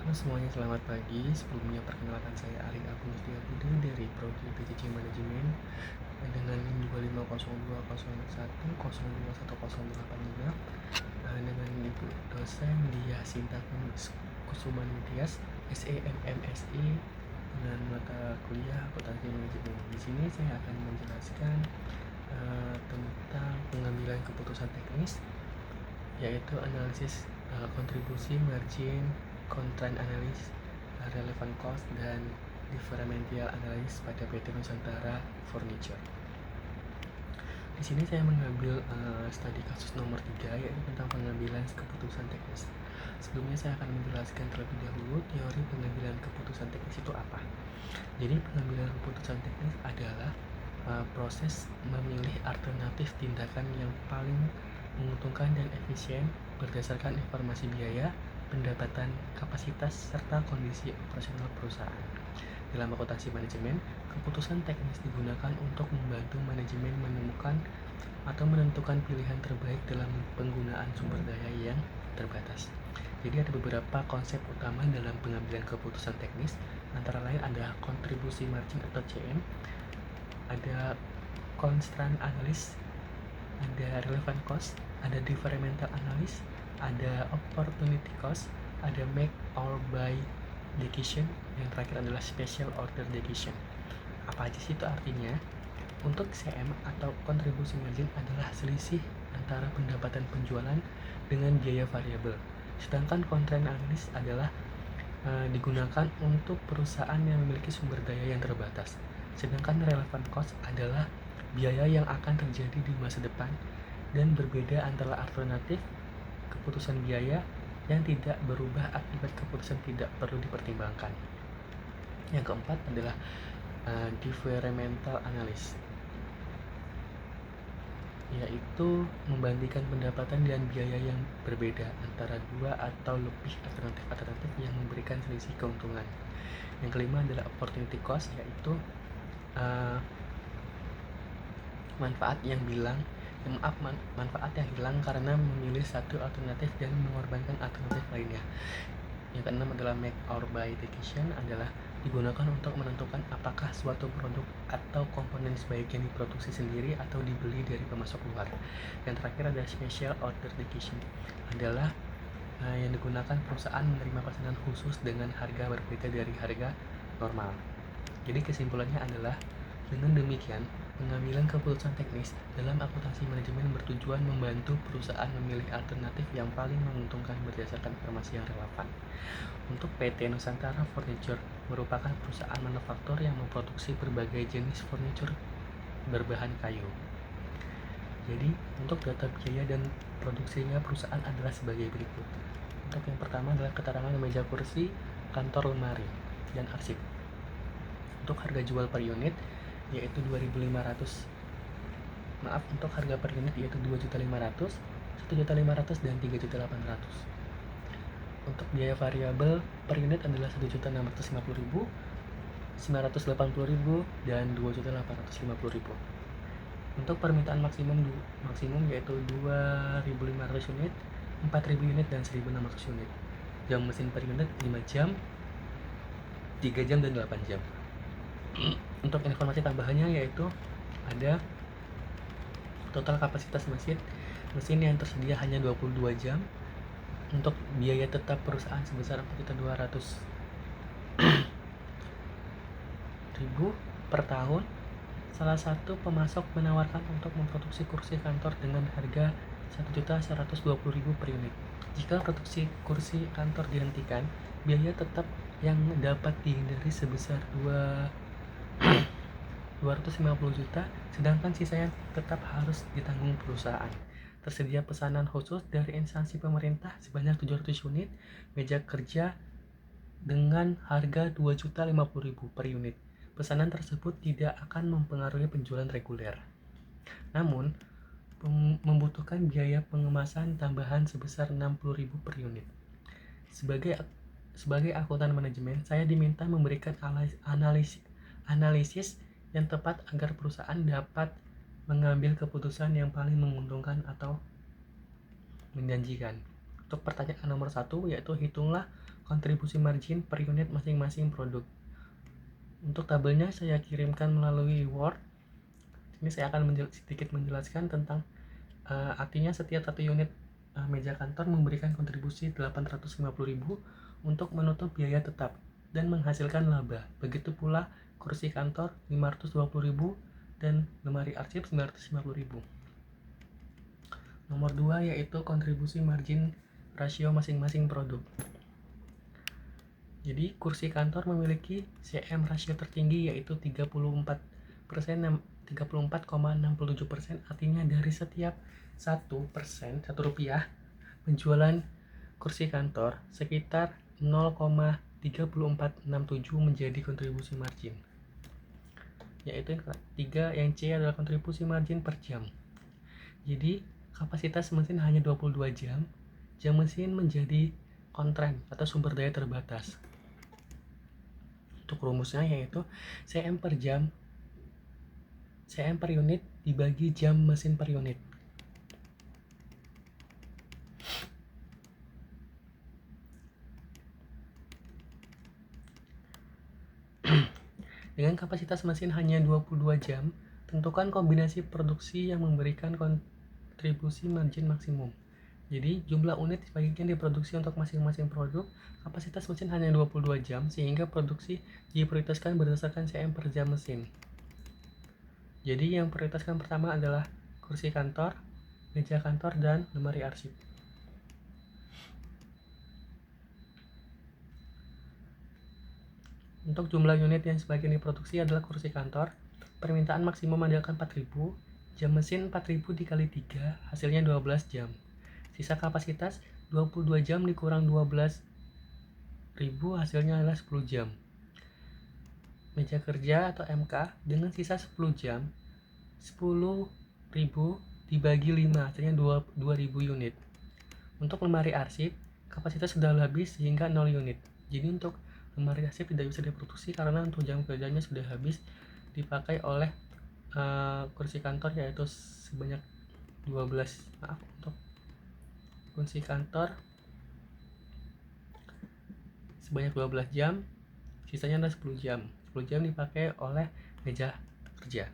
Halo semuanya, selamat pagi. Sebelumnya perkenalkan saya Ari Agung Setiabudi dari Prodi PJJ Manajemen dengan NIM 25001021185 dengan Ibu dosen Diah Sinta Kusumanitias SEMMSI dengan mata kuliah Akuntansi Manajemen. Di sini saya akan menjelaskan tentang pengambilan keputusan teknis, yaitu analisis kontribusi, margin, constraint analysis, relevant cost, dan differential analysis pada PT Nusantara Furniture. Di sini saya mengambil studi kasus nomor 3, yaitu tentang pengambilan keputusan teknis. Sebelumnya saya akan menjelaskan terlebih dahulu teori pengambilan keputusan teknis itu apa. Jadi pengambilan keputusan teknis adalah proses memilih alternatif tindakan yang paling menguntungkan dan efisien berdasarkan informasi biaya, pendapatan, kapasitas, serta kondisi operasional perusahaan. Dalam akuntansi manajemen, keputusan teknis digunakan untuk membantu manajemen menemukan atau menentukan pilihan terbaik dalam penggunaan sumber daya yang terbatas. Jadi ada beberapa konsep utama dalam pengambilan keputusan teknis, antara lain ada kontribusi margin atau CM, ada constraint analysis, ada relevant cost, ada differential analysis, ada opportunity cost, ada make or buy decision, yang terakhir adalah special order decision. Apa aja sih itu artinya? Untuk CM atau kontribusi margin adalah selisih antara pendapatan penjualan dengan biaya variabel. Sedangkan constraint analysis adalah digunakan untuk perusahaan yang memiliki sumber daya yang terbatas. Sedangkan relevant cost adalah biaya yang akan terjadi di masa depan dan berbeda antara alternatif keputusan biaya yang tidak berubah akibat keputusan tidak perlu dipertimbangkan. Yang keempat adalah differential analysis, yaitu membandingkan pendapatan dan biaya yang berbeda antara dua atau lebih alternatif yang memberikan selisih keuntungan. Yang kelima adalah opportunity cost, yaitu manfaat yang hilang karena memilih satu alternatif dan mengorbankan alternatif lainnya. Yang keenam adalah make or buy decision, adalah digunakan untuk menentukan apakah suatu produk atau komponen sebaiknya diproduksi sendiri atau dibeli dari pemasok luar. Yang terakhir ada special order decision, adalah yang digunakan perusahaan menerima pesanan khusus dengan harga berbeda dari harga normal. Jadi kesimpulannya adalah, dengan demikian, pengambilan keputusan teknis dalam akuntansi manajemen bertujuan membantu perusahaan memilih alternatif yang paling menguntungkan berdasarkan informasi yang relevan. Untuk PT Nusantara Furniture merupakan perusahaan manufaktur yang memproduksi berbagai jenis furniture berbahan kayu. Jadi, untuk data biaya dan produksinya perusahaan adalah sebagai berikut. Untuk yang pertama adalah keterangan meja kursi, kantor lemari, dan arsip. Untuk harga jual per unit yaitu 2.500. Untuk harga per unit yaitu 2.500.000, 1.500.000, dan 3.800.000. Untuk biaya variabel per unit adalah 1.650.000, 980.000, dan 2.850.000. Untuk permintaan maksimum yaitu 2.500 unit, 4.000 unit, dan 1.600 unit. Jam mesin per unit 5 jam, 3 jam, dan 8 jam. Untuk informasi tambahannya yaitu ada total kapasitas mesin yang tersedia hanya 22 jam. Untuk biaya tetap perusahaan sebesar 4.200.000 per tahun. Salah satu pemasok menawarkan untuk memproduksi kursi kantor dengan harga 1.120.000 per unit. Jika produksi kursi kantor dihentikan, biaya tetap yang dapat dihindari sebesar 250 juta, sedangkan sisanya tetap harus ditanggung perusahaan. Tersedia pesanan khusus dari instansi pemerintah sebanyak 700 unit meja kerja dengan harga 2.050.000 per unit. Pesanan tersebut tidak akan mempengaruhi penjualan reguler, namun membutuhkan biaya pengemasan tambahan sebesar 60.000 per unit. Sebagai akuntan manajemen, saya diminta memberikan analisis yang tepat agar perusahaan dapat mengambil keputusan yang paling menguntungkan atau menjanjikan. Untuk pertanyaan nomor 1, yaitu hitunglah kontribusi margin per unit masing-masing produk. Untuk tabelnya saya kirimkan melalui Word. Ini saya akan sedikit menjelaskan tentang artinya setiap satu unit meja kantor memberikan kontribusi 850.000 untuk menutup biaya tetap dan menghasilkan laba. Begitu pula kursi kantor 520.000 dan lemari arsip 950.000. Nomor 2 yaitu kontribusi margin rasio masing-masing produk. Jadi kursi kantor memiliki CM rasio tertinggi yaitu 34,67%, artinya dari setiap 1%, 1 rupiah penjualan kursi kantor sekitar 0,3467 menjadi kontribusi margin. Yaitu yang ketiga, yang C adalah kontribusi margin per jam. Jadi kapasitas mesin hanya 22 jam, jam mesin menjadi on-trend atau sumber daya terbatas. Untuk rumusnya yaitu CM per jam, CM per unit dibagi jam mesin per unit. Dengan kapasitas mesin hanya 22 jam, tentukan kombinasi produksi yang memberikan kontribusi margin maksimum. Jadi jumlah unit sebagian diproduksi untuk masing-masing produk. Kapasitas mesin hanya 22 jam sehingga produksi diprioritaskan berdasarkan CM per jam mesin. Jadi yang prioritaskan pertama adalah kursi kantor, meja kantor, dan lemari arsip. Untuk jumlah unit yang sebagian diproduksi adalah kursi kantor. Permintaan maksimum adalah 4.000, jam mesin 4.000 dikali 3, hasilnya 12 jam. Sisa kapasitas 22 jam dikurang 12.000, hasilnya adalah 10 jam. Meja kerja atau MK dengan sisa 10 jam, 10.000 dibagi 5, hasilnya 2.000 unit. Untuk lemari arsip, kapasitas sudah habis sehingga 0 unit. Jadi untuk lemari arsip tidak bisa diproduksi karena untuk jam kerjanya sudah habis dipakai oleh kursi kantor, yaitu sebanyak 12. Untuk kursi kantor sebanyak 12 jam, sisanya adalah 10 jam. 10 jam dipakai oleh meja kerja.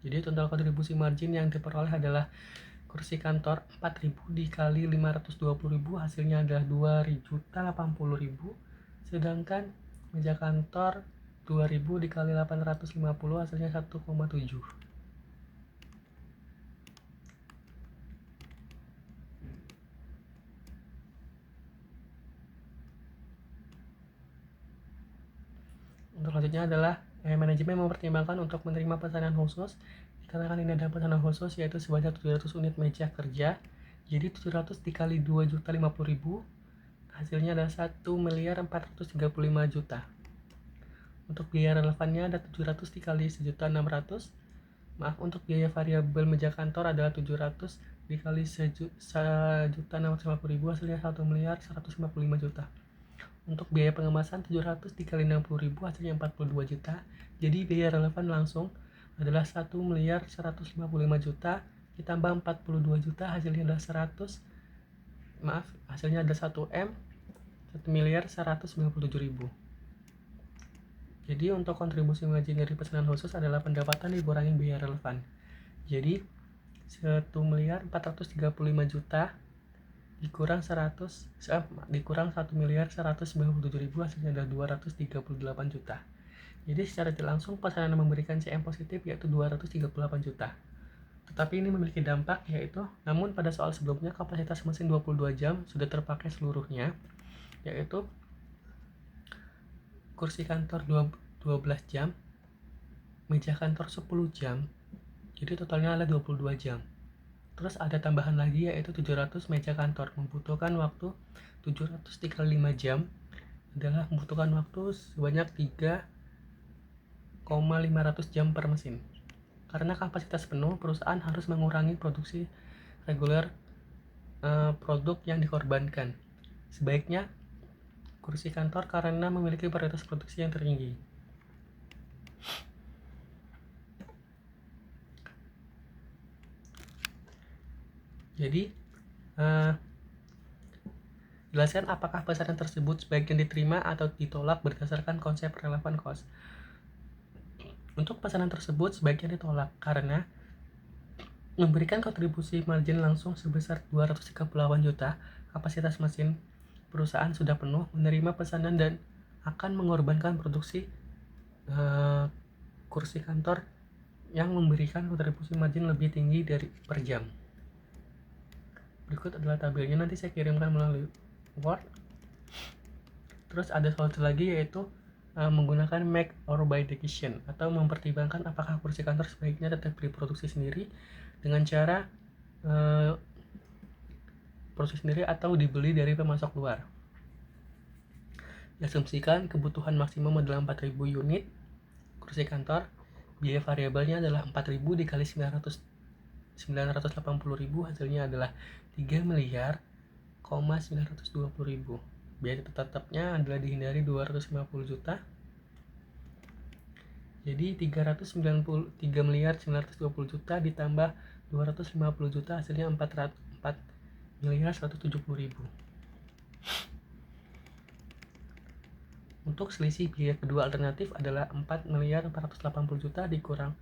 Jadi total kontribusi margin yang diperoleh adalah kursi kantor 4.000 dikali 520.000, hasilnya adalah 2.080.000. Sedangkan meja kantor 2.000 dikali 850, hasilnya 1,7. Untuk selanjutnya adalah manajemen mempertimbangkan untuk menerima pesanan khusus. Dikarenakan ini ada pesanan khusus yaitu sebanyak 700 unit meja kerja. Jadi 700 dikali 2.050.000, hasilnya adalah 1.435.000.000. Untuk biaya relevannya ada 700 dikali 1.600.000. Untuk biaya variabel meja kantor adalah 700 dikali 1.650.000, hasilnya 1.155.000.000. Untuk biaya pengemasan 700 dikali 60.000, hasilnya 42 juta. Jadi biaya relevan langsung adalah 1.155.000.000 ditambah 42 juta, hasilnya adalah 1.1.197.000. Jadi untuk kontribusi margin dari pesanan khusus adalah pendapatan dikurangi biaya relevan. Jadi 1.435.000.000 dikurang 1.197.000, hasilnya adalah 238 juta. Jadi secara tidak langsung pesanan memberikan CM positif yaitu 238 juta. Tetapi ini memiliki dampak yaitu, namun pada soal sebelumnya kapasitas mesin 22 jam sudah terpakai seluruhnya, yaitu kursi kantor 12 jam, meja kantor 10 jam, jadi totalnya adalah 22 jam. Terus ada tambahan lagi yaitu 700 meja kantor, membutuhkan waktu 700 dikali 5 jam adalah membutuhkan waktu sebanyak 3,500 jam per mesin. Karena kapasitas penuh, perusahaan harus mengurangi produksi reguler produk yang dikorbankan. Sebaiknya kursi kantor karena memiliki prioritas produksi yang tinggi. Jadi jelaskan apakah pesanan tersebut sebaiknya diterima atau ditolak berdasarkan konsep relevan cost. Untuk pesanan tersebut sebaiknya ditolak karena memberikan kontribusi margin langsung sebesar 238 juta, kapasitas mesin perusahaan sudah penuh menerima pesanan dan akan mengorbankan produksi kursi kantor yang memberikan kontribusi margin lebih tinggi dari per jam. Berikut adalah tabelnya, nanti saya kirimkan melalui Word. Terus ada satu lagi yaitu menggunakan make or buy decision atau mempertimbangkan apakah kursi kantor sebaiknya tetap diproduksi sendiri dengan cara produksi sendiri atau dibeli dari pemasok luar. Diasumsikan kebutuhan maksimum adalah 4.000 unit kursi kantor. Biaya variabelnya adalah 4.000 dikali 980.000, hasilnya adalah 3.920.000. Biaya tetapnya adalah dihindari 250 juta. Jadi 3.920 juta ditambah 250 juta hasilnya 4.170.000. Untuk selisih biaya kedua alternatif adalah 4.480 juta dikurang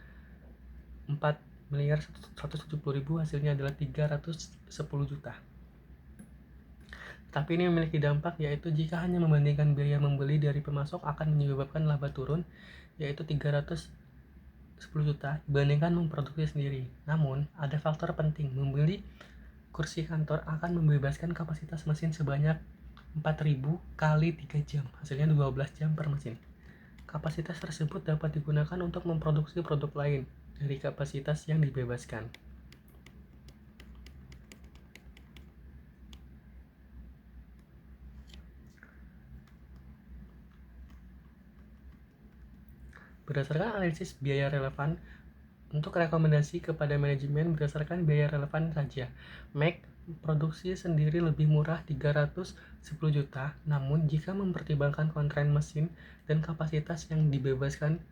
4.170.000, hasilnya adalah 310 juta. Tapi ini memiliki dampak, yaitu jika hanya membandingkan biaya membeli dari pemasok akan menyebabkan laba turun, yaitu 310 juta dibandingkan memproduksi sendiri. Namun, ada faktor penting, membeli kursi kantor akan membebaskan kapasitas mesin sebanyak 4.000 kali 3 jam, hasilnya 12 jam per mesin. Kapasitas tersebut dapat digunakan untuk memproduksi produk lain dari kapasitas yang dibebaskan. Berdasarkan analisis biaya relevan, untuk rekomendasi kepada manajemen berdasarkan biaya relevan saja, Mac produksi sendiri lebih murah 310 juta, namun jika mempertimbangkan kontrain mesin dan kapasitas yang dibebaskan,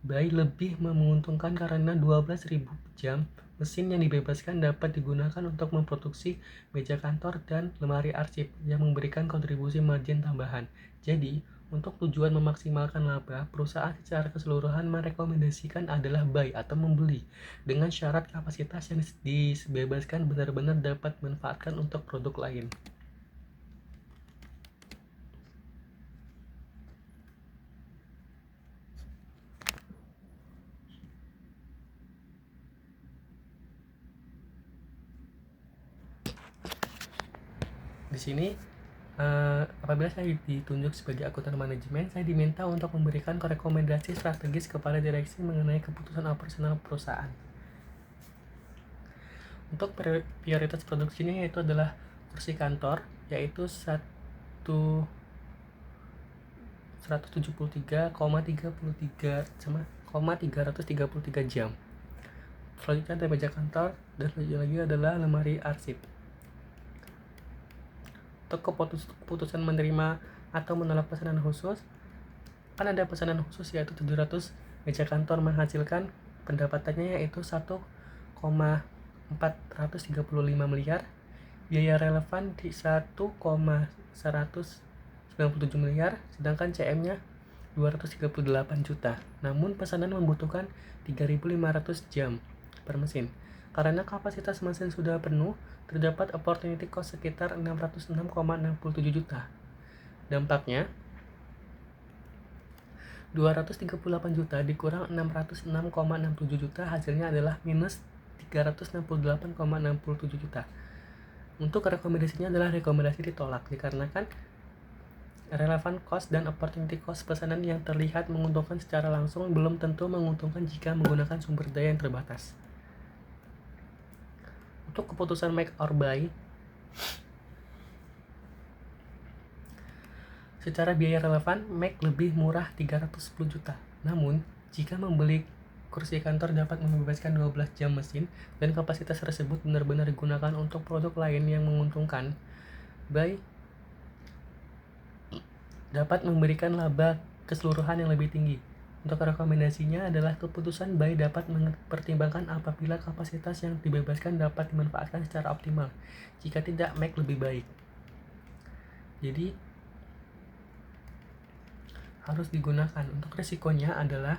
buy lebih menguntungkan karena 12.000 jam mesin yang dibebaskan dapat digunakan untuk memproduksi meja kantor dan lemari arsip yang memberikan kontribusi margin tambahan. Jadi, untuk tujuan memaksimalkan laba, perusahaan secara keseluruhan merekomendasikan adalah buy atau membeli dengan syarat kapasitas yang dibebaskan benar-benar dapat dimanfaatkan untuk produk lain. Di sini apabila saya ditunjuk sebagai akuntan manajemen, saya diminta untuk memberikan rekomendasi strategis kepada direksi mengenai keputusan operasional perusahaan. Untuk prioritas produksinya yaitu adalah kursi kantor, yaitu 173,333 jam. Selanjutnya ada meja kantor, dan selanjutnya lagi adalah lemari arsip. Untuk keputusan menerima atau menolak pesanan khusus, kan ada pesanan khusus yaitu 700 meja kantor menghasilkan pendapatannya yaitu 1,435 miliar, biaya relevan di 1,197 miliar, sedangkan CM-nya 238 juta. Namun pesanan membutuhkan 3.500 jam per mesin. Karena kapasitas mesin sudah penuh, terdapat opportunity cost sekitar 606,67 juta. Dampaknya, 238 juta dikurang 606,67 juta, hasilnya adalah minus 368,67 juta. Untuk rekomendasinya adalah rekomendasi ditolak dikarenakan relevan cost dan opportunity cost pesanan yang terlihat menguntungkan secara langsung belum tentu menguntungkan jika menggunakan sumber daya yang terbatas. Untuk keputusan make or buy, secara biaya relevan, Mac lebih murah 310 juta. Namun, jika membeli kursi kantor dapat membebaskan 12 jam mesin dan kapasitas tersebut benar-benar digunakan untuk produk lain yang menguntungkan, buy dapat memberikan laba keseluruhan yang lebih tinggi. Untuk rekomendasinya adalah keputusan buy dapat mempertimbangkan apabila kapasitas yang dibebaskan dapat dimanfaatkan secara optimal. Jika tidak, make lebih baik. Jadi harus digunakan. Untuk risikonya adalah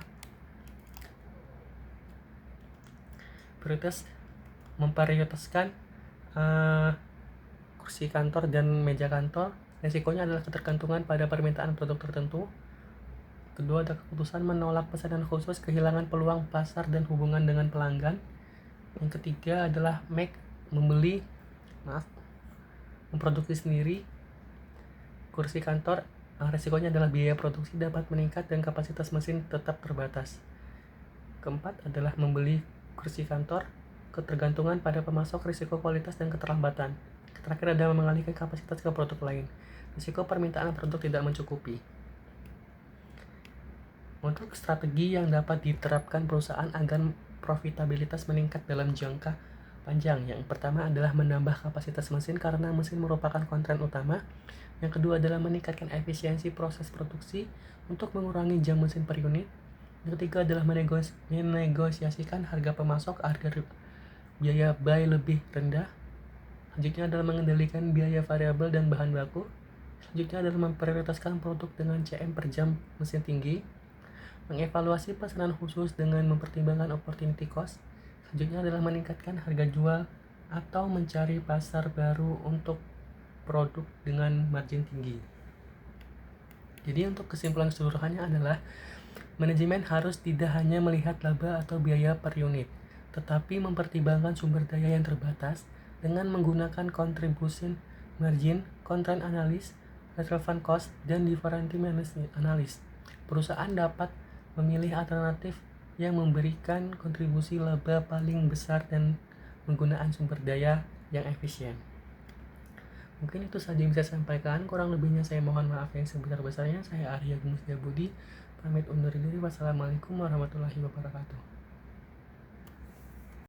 memprioritaskan kursi kantor dan meja kantor. Risikonya adalah ketergantungan pada permintaan produk tertentu. Kedua, ada keputusan menolak pesanan khusus, kehilangan peluang pasar dan hubungan dengan pelanggan. Yang ketiga adalah memproduksi sendiri kursi kantor. Risikonya adalah biaya produksi dapat meningkat dan kapasitas mesin tetap terbatas. Keempat adalah membeli kursi kantor, ketergantungan pada pemasok, risiko kualitas dan keterlambatan. Terakhir adalah mengalihkan kapasitas ke produk lain. Risiko permintaan produk tidak mencukupi. Untuk strategi yang dapat diterapkan perusahaan agar profitabilitas meningkat dalam jangka panjang. Yang pertama adalah menambah kapasitas mesin karena mesin merupakan konten utama. Yang kedua adalah meningkatkan efisiensi proses produksi untuk mengurangi jam mesin per unit. Yang ketiga adalah menegosiasikan harga pemasok agar biaya buy lebih rendah. Selanjutnya adalah mengendalikan biaya variabel dan bahan baku. Selanjutnya adalah memprioritaskan produk dengan CM per jam mesin tinggi. Mengevaluasi pesanan khusus dengan mempertimbangkan opportunity cost. Selanjutnya adalah meningkatkan harga jual atau mencari pasar baru untuk produk dengan margin tinggi. Jadi untuk kesimpulan keseluruhannya adalah manajemen harus tidak hanya melihat laba atau biaya per unit, tetapi mempertimbangkan sumber daya yang terbatas dengan menggunakan contribution margin, constraint analysis, relevant cost, dan differential management analysis. Perusahaan dapat memilih alternatif yang memberikan kontribusi laba paling besar dan penggunaan sumber daya yang efisien. Mungkin itu saja yang bisa saya sampaikan. Kurang lebihnya saya mohon maaf yang sebesar-besarnya. Saya Arya Gumustia Budi, pamit undur diri. Wassalamualaikum warahmatullahi wabarakatuh.